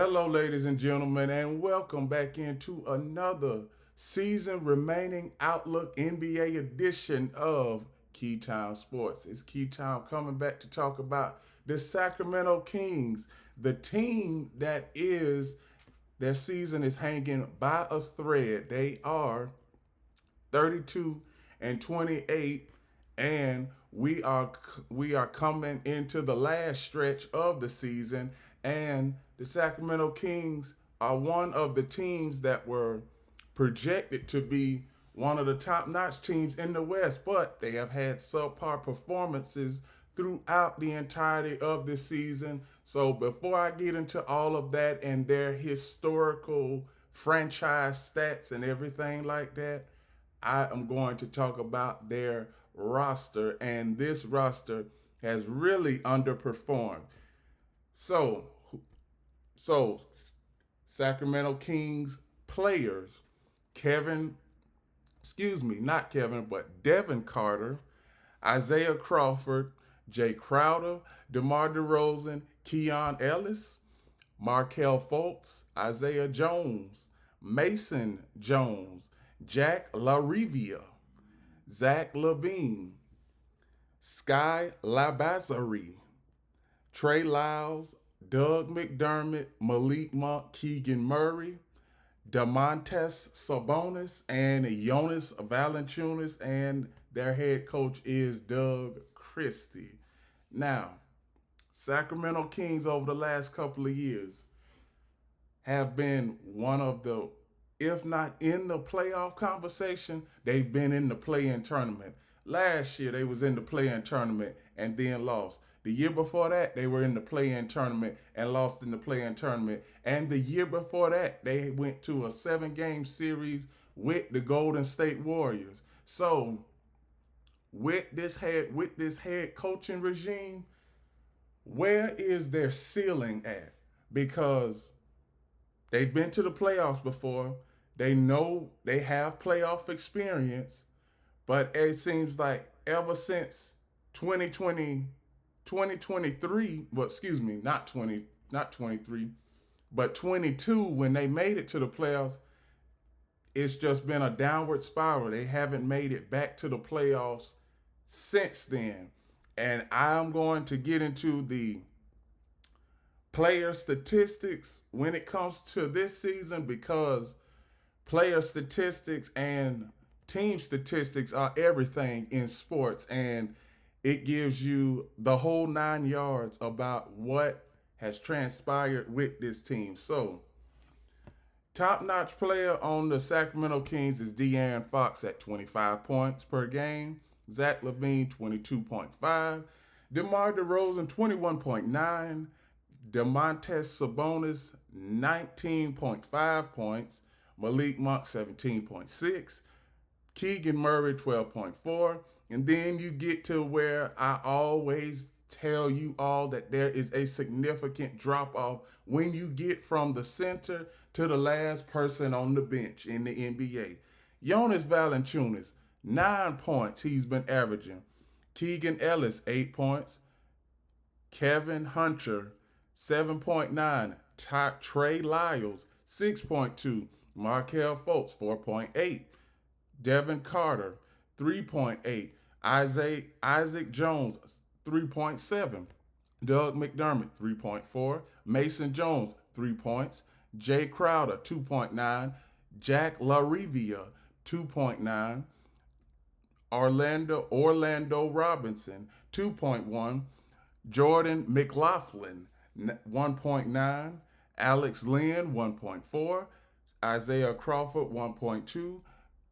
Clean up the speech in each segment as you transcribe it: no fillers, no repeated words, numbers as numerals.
Hello, ladies and gentlemen, and welcome back into another season remaining Outlook NBA edition of Key Time Sports. It's Key Time coming back to talk about the Sacramento Kings, the team that is their season is hanging by a thread. They are 32 and 28, and we are coming into the last stretch of the season, and the Sacramento Kings are one of the teams that were projected to be one of the top-notch teams in the West, but they have had subpar performances throughout the entirety of this season. So before I get into all of that and their historical franchise stats and everything like that, I am going to talk about their roster, and this roster has really underperformed. So, so Sacramento Kings players, Kevin, not Kevin, but Devin Carter, Isaiah Crawford, Jay Crowder, DeMar DeRozan, Keon Ellis, Markel Fultz, Isaiah Jones, Mason Jones, Jack LaRivia, Zach Levine, Sky Labazari, Trey Lyles, Doug McDermott, Malik Monk, Keegan Murray, Domantas Sabonis, and Jonas Valanciunas, and their head coach is Doug Christie. Now, Sacramento Kings over the last couple of years have been one of the, if not in the playoff conversation, they've been in the play-in tournament. Last year they was in the play-in tournament and then lost. The year before that they were in the play-in tournament and lost in the play-in tournament. And the year before that they went to a 7-game series with the Golden State Warriors. So with this head coaching regime, where is their ceiling at? Because they've been to the playoffs before. They know they have playoff experience, but it seems like ever since 2020, 2023, well, excuse me, not 23, but 22, when they made it to the playoffs, it's just been a downward spiral. They haven't made it back to the playoffs since then. And I'm going to get into the player statistics when it comes to this season, because player statistics and team statistics are everything in sports, and it gives you the whole 9 yards about what has transpired with this team. So, top notch player on the Sacramento Kings is De'Aaron Fox at 25 points per game, Zach LaVine 22.5, DeMar DeRozan 21.9, Domantas Sabonis 19.5 points, Malik Monk 17.6, Keegan Murray 12.4, and then you get to where I always tell you all that there is a significant drop off when you get from the center to the last person on the bench in the NBA. Jonas Valanciunas, 9 points he's been averaging. Keegan Ellis, 8 points. Kevin Hunter, 7.9. Trey Lyles, 6.2. Markel Fultz, 4.8. Devin Carter, 3.8. Isaac Jones, 3.7. Doug McDermott, 3.4. Mason Jones, 3 points. Jay Crowder, 2.9. Jack LaRivia, 2.9. Orlando Robinson, 2.1. Jordan McLaughlin, 1.9. Alex Lynn, 1.4. Isaiah Crawford, 1.2.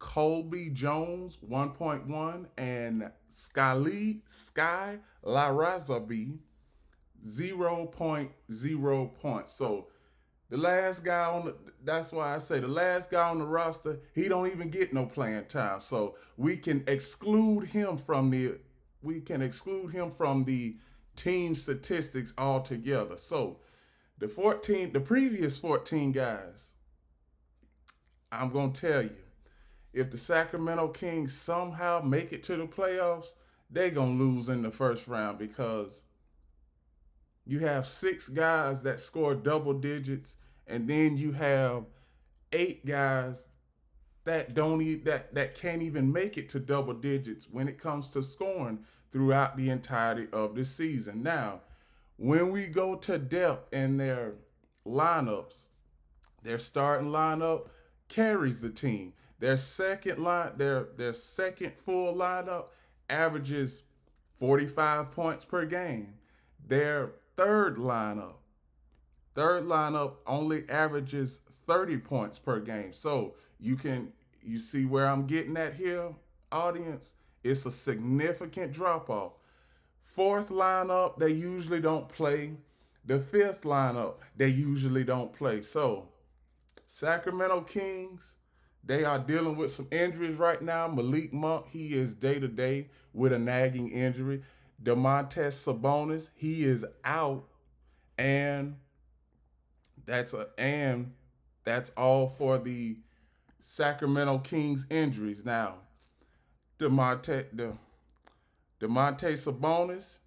Colby Jones, 1.1. And Sky Larazabi, 0.0 points. So the last guy that's why I say the last guy on the roster, he don't even get no playing time. So we can exclude him from the team statistics altogether. So the previous 14 guys, I'm gonna tell you, if the Sacramento Kings somehow make it to the playoffs, they gonna lose in the first round, because you have 6 guys that score double digits, and then you have 8 guys that that can't even make it to double digits when it comes to scoring throughout the entirety of the season. Now, when we go to depth in their lineups, their starting lineup carries the team. Their second full lineup averages 45 points per game. Their third lineup only averages 30 points per game. So you see where I'm getting at here, audience? It's a significant drop off. Fourth lineup, they usually don't play. The fifth lineup, they usually don't play. So Sacramento Kings, they are dealing with some injuries right now. Malik Monk, he is day to day with a nagging injury. Domantas Sabonis, he is out, and and that's all for the Sacramento Kings injuries. Now, Demonte De, Demonte Sabonis,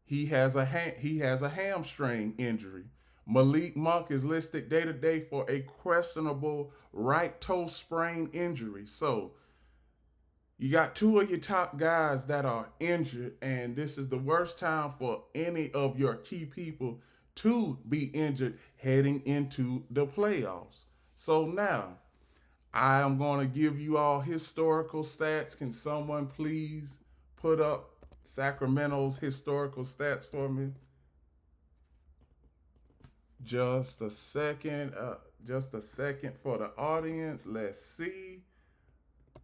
he has a hamstring injury. Malik Monk is listed day to day for a questionable right toe sprain injury. So you got 2 of your top guys that are injured, and this is the worst time for any of your key people to be injured heading into the playoffs. So now I am going to give you all historical stats. Can someone please put up Sacramento's historical stats for me? Just a second. Just a second for the audience. Let's see.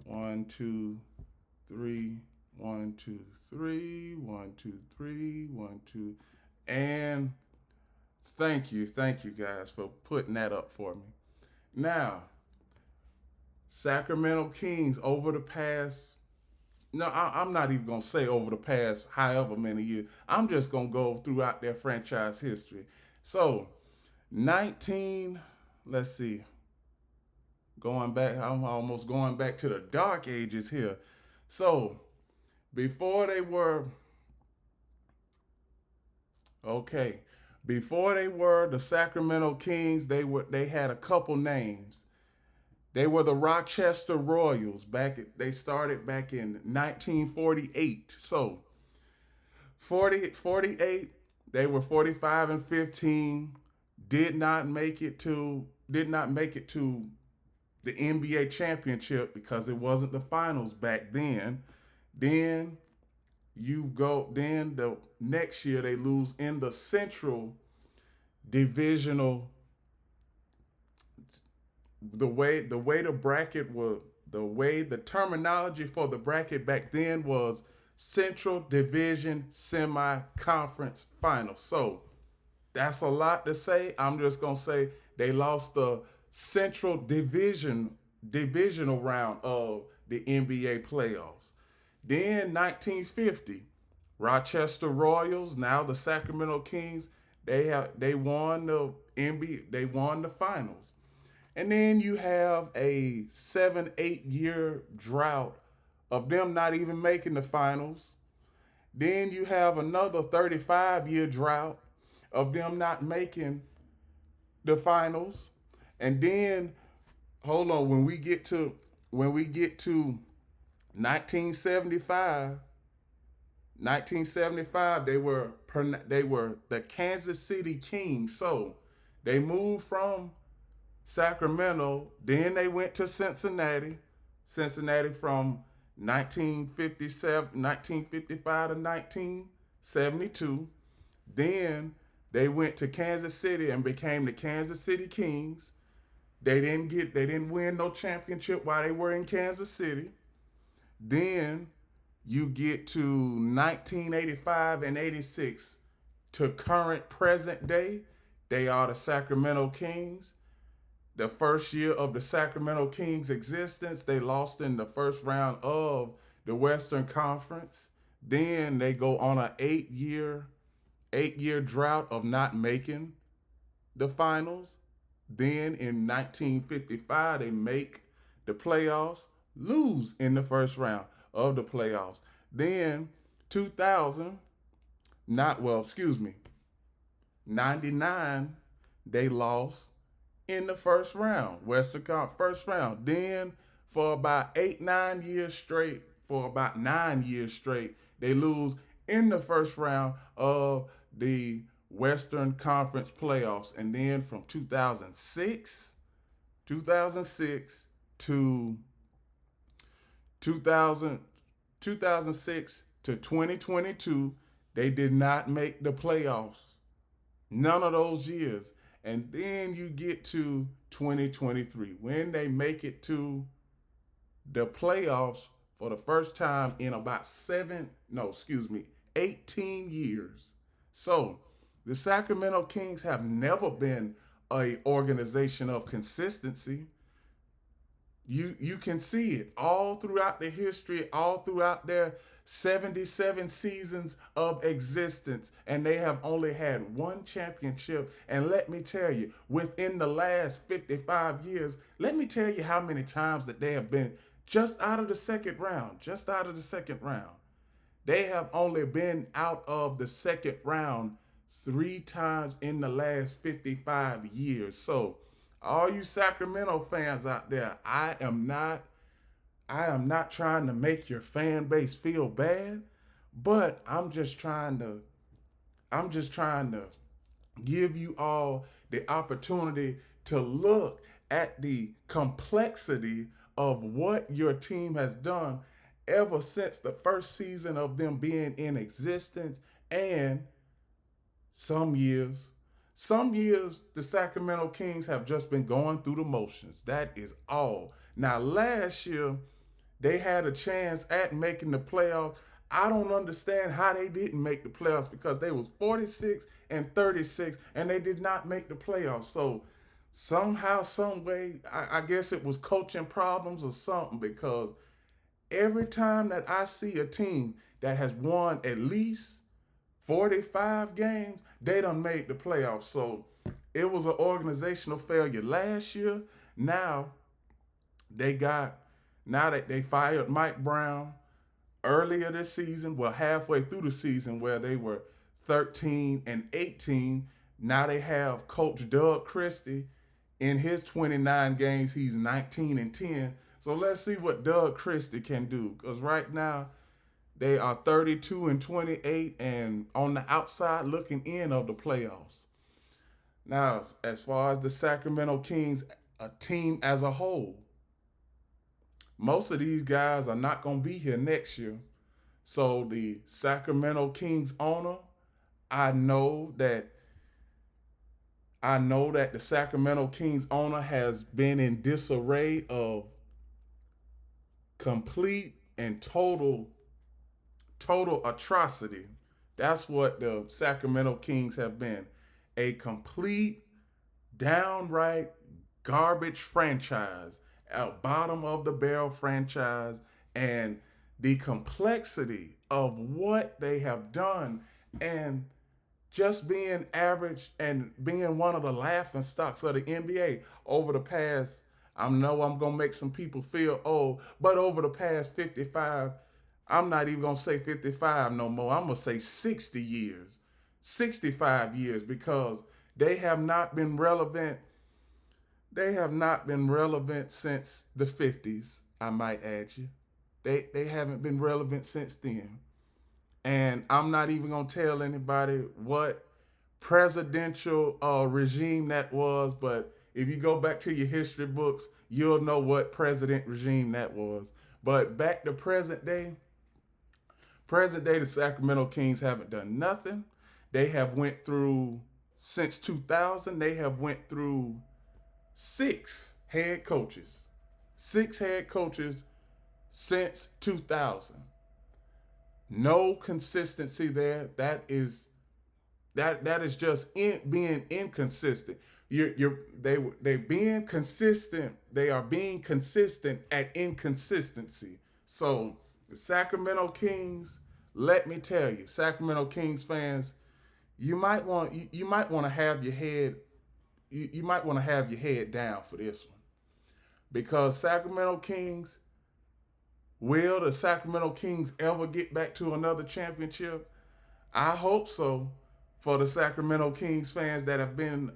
1, 2, 3. 1, 2, 3. 1, 2, 3. 1, 2. And thank you guys for putting that up for me. Now, Sacramento Kings over the past, no, I'm not even going to say over the past however many years. I'm just going to go throughout their franchise history. So, 19, let's see, going back, I'm almost going back to the dark ages here. So, before they were, okay, before they were the Sacramento Kings, they had a couple names. They were the Rochester Royals. They started back in 1948. So 48, they were 45-15. Did not make it to the NBA championship because it wasn't the finals back then. Then the next year they lose in the Central Divisional. The way the terminology for the bracket back then was Central Division Semi-Conference Final. So that's a lot to say. I'm just gonna say they lost the Central Divisional round of the NBA playoffs. Then 1950, Rochester Royals, now the Sacramento Kings, they won the NBA, they won the finals. And then you have a 7-8 year drought of them not even making the finals. Then you have another 35-year drought of them not making the finals. And then hold on, when we get to 1975, 1975 they were the Kansas City Kings. So they moved from Sacramento, then they went to Cincinnati. Cincinnati from 1955 to 1972. Then they went to Kansas City and became the Kansas City Kings. They didn't win no championship while they were in Kansas City. Then you get to 1985 and 86 to current present day. They are the Sacramento Kings. The first year of the Sacramento Kings existence, they lost in the first round of the Western Conference. Then they go on an 8-year drought of not making the finals. Then in 1955, they make the playoffs, lose in the first round of the playoffs. Then 2000, not well, excuse me. '99, they lost in the first round, Western Conference first round. Then for about 8, 9 years straight, for about 9 years straight, they lose in the first round of the Western Conference playoffs. And then from 2006 to 2000, 2006 to 2022, they did not make the playoffs. None of those years. And then you get to 2023 when they make it to the playoffs for the first time in about 18 years. So the Sacramento Kings have never been a organization of consistency. You can see it all throughout the history, all throughout their 77 seasons of existence, and they have only had one championship. And let me tell you, within the last 55 years, let me tell you how many times that they have been just out of the second round, just out of the second round. They have only been out of the second round 3 times in the last 55 years. So, all you Sacramento fans out there, I am not trying to make your fan base feel bad, but I'm just trying to give you all the opportunity to look at the complexity of what your team has done ever since the first season of them being in existence. And some years, some years, the Sacramento Kings have just been going through the motions. That is all. Now, last year, they had a chance at making the playoffs. I don't understand how they didn't make the playoffs because they was 46 and 36 and they did not make the playoffs. So somehow, some way, I guess it was coaching problems or something, because every time that I see a team that has won at least 45 games, they done made the playoffs. So it was an organizational failure last year. Now they got, now that they fired Mike Brown earlier this season, well, halfway through the season where they were 13 and 18. Now they have Coach Doug Christie. In his 29 games, he's 19 and 10. So let's see what Doug Christie can do. Because right now, they are 32 and 28 and on the outside looking in of the playoffs. Now, as far as the Sacramento Kings, a team as a whole, most of these guys are not going to be here next year. So the Sacramento Kings owner, I know that I know that the Sacramento Kings owner has been in disarray of complete and total atrocity. That's what the Sacramento Kings have been. A complete, downright garbage franchise, a bottom of the barrel franchise, and the complexity of what they have done, and just being average and being one of the laughing stocks of the NBA over the past, I know I'm going to make some people feel old, but over the past 55, I'm not even going to say 55 no more. I'm going to say 60 years, 65 years, because they have not been relevant. They have not been relevant since the 50s, I might add you. They haven't been relevant since then. And I'm not even going to tell anybody what presidential regime that was, but if you go back to your history books, you'll know what president regime that was. But back to present day, the Sacramento Kings haven't done nothing. They have went through, since 2000, they have went through six head coaches. Six head coaches since 2000. No consistency there. That is just being inconsistent. They being consistent. They are being consistent at inconsistency. So the Sacramento Kings, let me tell you, Sacramento Kings fans, you might want to have your head you might want to have your head down for this one, because Sacramento Kings, will the Sacramento Kings ever get back to another championship? I hope so, for the Sacramento Kings fans that have been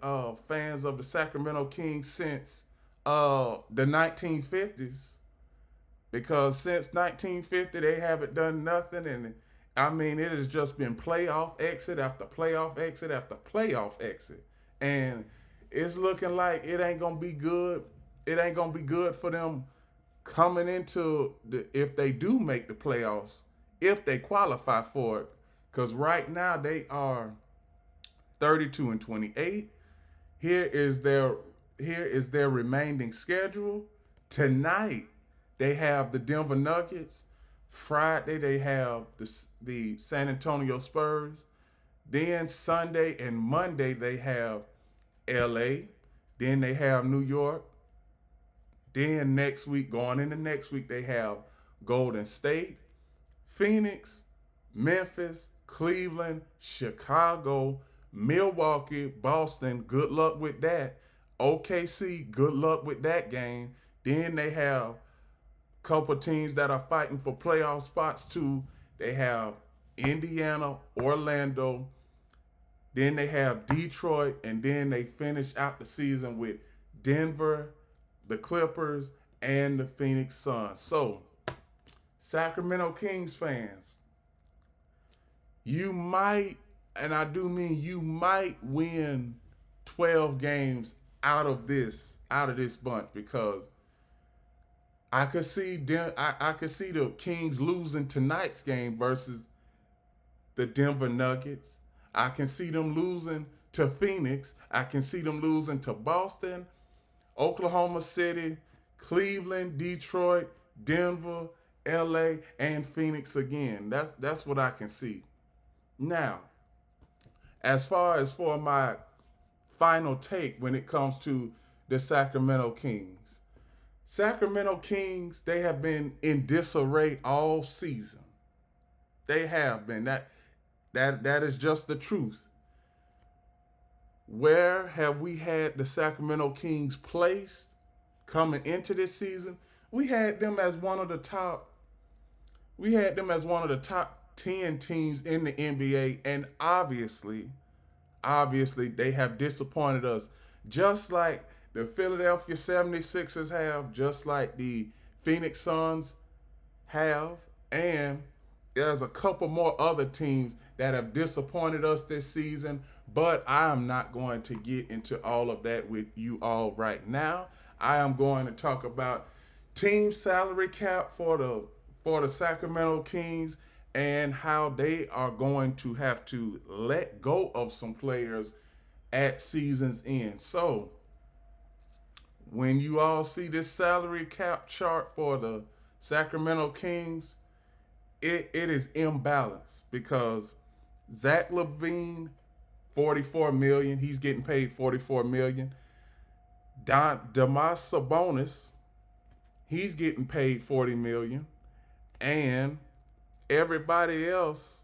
fans of the Sacramento Kings since the 1950s, because since 1950 they haven't done nothing, and I mean it has just been playoff exit after playoff exit after playoff exit, and it's looking like it ain't gonna be good. It ain't gonna be good for them coming into if they do make the playoffs, if they qualify for it, because right now they are 32-28. Here is their here is their remaining schedule. Tonight they have the Denver Nuggets. Friday they have the San Antonio Spurs. Then Sunday and Monday they have LA. Then they have New York. Then next week, going into next week, they have Golden State, Phoenix, Memphis, Cleveland, Chicago, Milwaukee, Boston. Good luck with that. OKC, good luck with that game. Then they have a couple teams that are fighting for playoff spots too. They have Indiana, Orlando. Then they have Detroit, and then they finish out the season with Denver, the Clippers, and the Phoenix Suns. So, Sacramento Kings fans, you might, and I do mean you might win 12 games out of this bunch, because I could see the Kings losing tonight's game versus the Denver Nuggets. I can see them losing to Phoenix. I can see them losing to Boston, Oklahoma City, Cleveland, Detroit, Denver, LA, and Phoenix again. That's what I can see. Now, as far as for my final take when it comes to the Sacramento Kings. Sacramento Kings, they have been in disarray all season. They have been. That is just the truth. Where have we had the Sacramento Kings placed coming into this season? We had them as one of the top 10 teams in the NBA, and obviously they have disappointed us, just like the Philadelphia 76ers have, just like the Phoenix Suns have, and there's a couple more other teams that have disappointed us this season, but I am not going to get into all of that with you all right now. I am going to talk about team salary cap for the Sacramento Kings, and how they are going to have to let go of some players at season's end. So, when you all see this salary cap chart for the Sacramento Kings, it is imbalanced, because Zach LaVine, $44 million. He's getting paid $44 million. Domas Sabonis, he's getting paid $40 million. And everybody else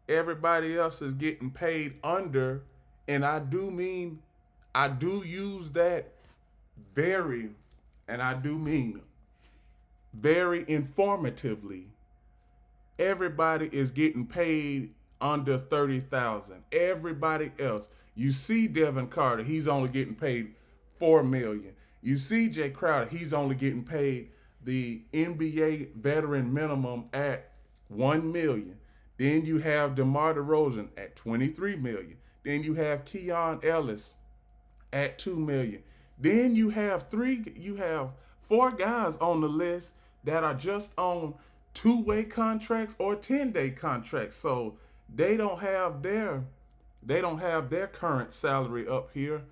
is getting paid under, and I do use that very, and I do mean very informatively. Everybody is getting paid under 30,000. Everybody else. You see Devin Carter, he's only getting paid $4 million. You see Jay Crowder, he's only getting paid the NBA veteran minimum at $1 million. Then you have DeMar DeRozan at $23 million. Then you have Keon Ellis at $2 million. Then you have four guys on the list that are just on two-way contracts or 10-day contracts. So they don't have their current salary up here.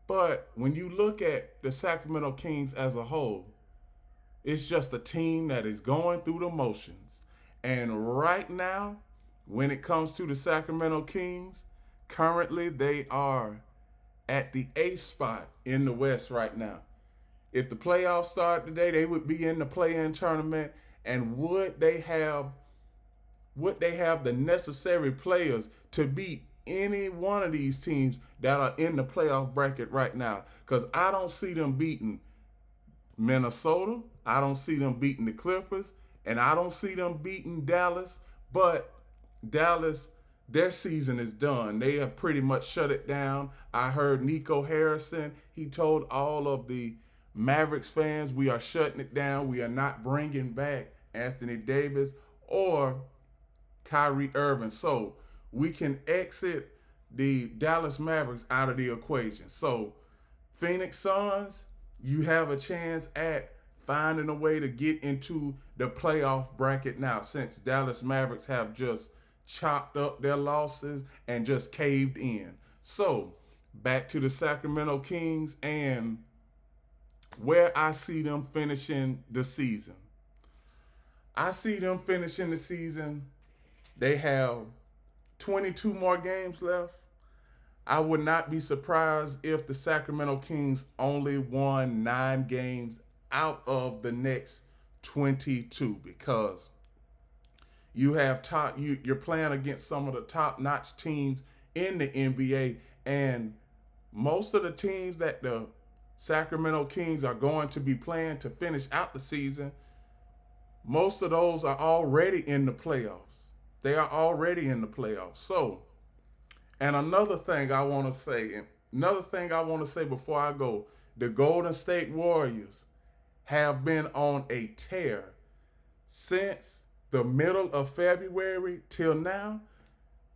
But when you look at the Sacramento Kings as a whole, it's just a team that is going through the motions. And right now, when it comes to the Sacramento Kings, currently they are at the 8th spot in the West right now. If the playoffs start today, they would be in the play-in tournament. And would they have the necessary players to beat any one of these teams that are in the playoff bracket right now? Because I don't see them beating Minnesota. I don't see them beating the Clippers. And I don't see them beating Dallas. But Dallas their season is done. They have pretty much shut it down. I heard Nico Harrison, he told all of the Mavericks fans, we are shutting it down. We are not bringing back Anthony Davis or Kyrie Irving. So we can exit the Dallas Mavericks out of the equation. So Phoenix Suns, you have a chance at finding a way to get into the playoff bracket now, since Dallas Mavericks have just chopped up their losses and just caved in. So back to the Sacramento Kings and where I see them finishing the season. I see them finishing the season. They have 22 more games left. I would not be surprised if the Sacramento Kings only won 9 games out of the next 22, because you're playing against some of the top-notch teams in the NBA, and most of the teams that the Sacramento Kings are going to be playing to finish out the season, most of those are already in the playoffs. They are already in the playoffs. So, and another thing I want to say before I go, the Golden State Warriors have been on a tear since the middle of February till now.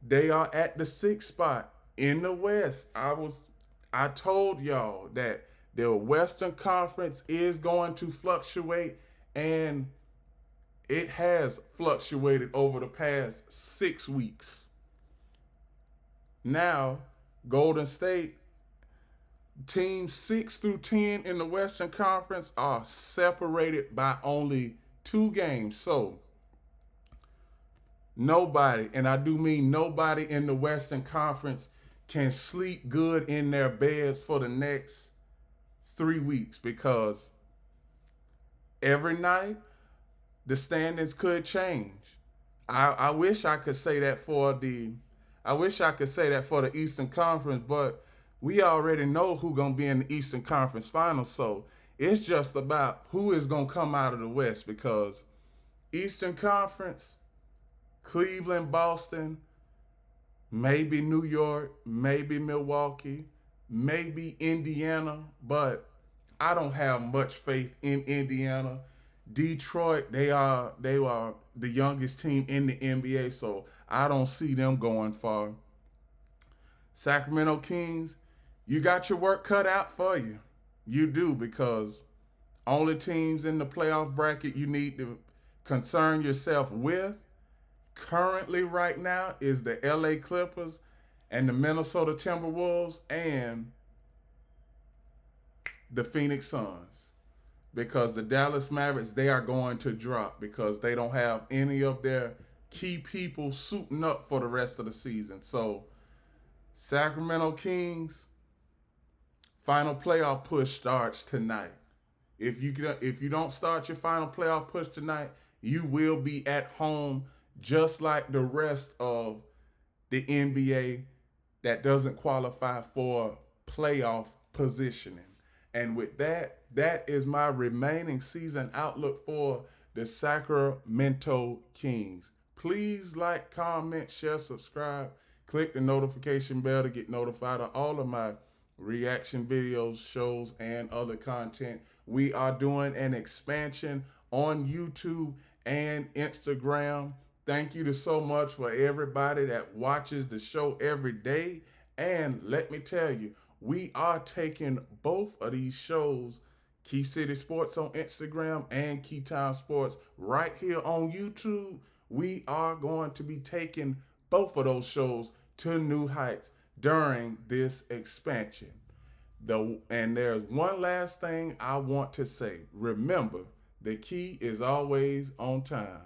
They are at the 6th spot in the West. I told y'all that the Western Conference is going to fluctuate, and it has fluctuated over the past 6 weeks. Now, Golden State, teams 6 through 10 in the Western Conference are separated by only 2 games. So, nobody, and I do mean nobody in the Western Conference, can sleep good in their beds for the next 3 weeks, because every night the standings could change. I wish I could say that for the Eastern Conference, but we already know who's gonna be in the Eastern Conference Finals. So it's just about who is gonna come out of the West, because Eastern Conference, Cleveland, Boston, maybe New York, maybe Milwaukee, maybe Indiana, but I don't have much faith in Indiana. Detroit, they are the youngest team in the NBA, so I don't see them going far. Sacramento Kings, you got your work cut out for you. You do, because only teams in the playoff bracket you need to concern yourself with currently right now is the LA Clippers and the Minnesota Timberwolves and the Phoenix Suns, because the Dallas Mavericks, they are going to drop because they don't have any of their key people suiting up for the rest of the season. So Sacramento Kings, final playoff push starts tonight. If you don't start your final playoff push tonight, you will be at home just like the rest of the NBA that doesn't qualify for playoff positioning. And with that, that is my remaining season outlook for the Sacramento Kings. Please like, comment, share, subscribe. Click the notification bell to get notified of all of my reaction videos, shows, and other content. We are doing an expansion on YouTube and Instagram. Thank you so much for everybody that watches the show every day. And let me tell you, we are taking both of these shows, Key City Sports on Instagram and Key Town Sports right here on YouTube. We are going to be taking both of those shows to new heights during this expansion. And there's one last thing I want to say. Remember, the key is always on time.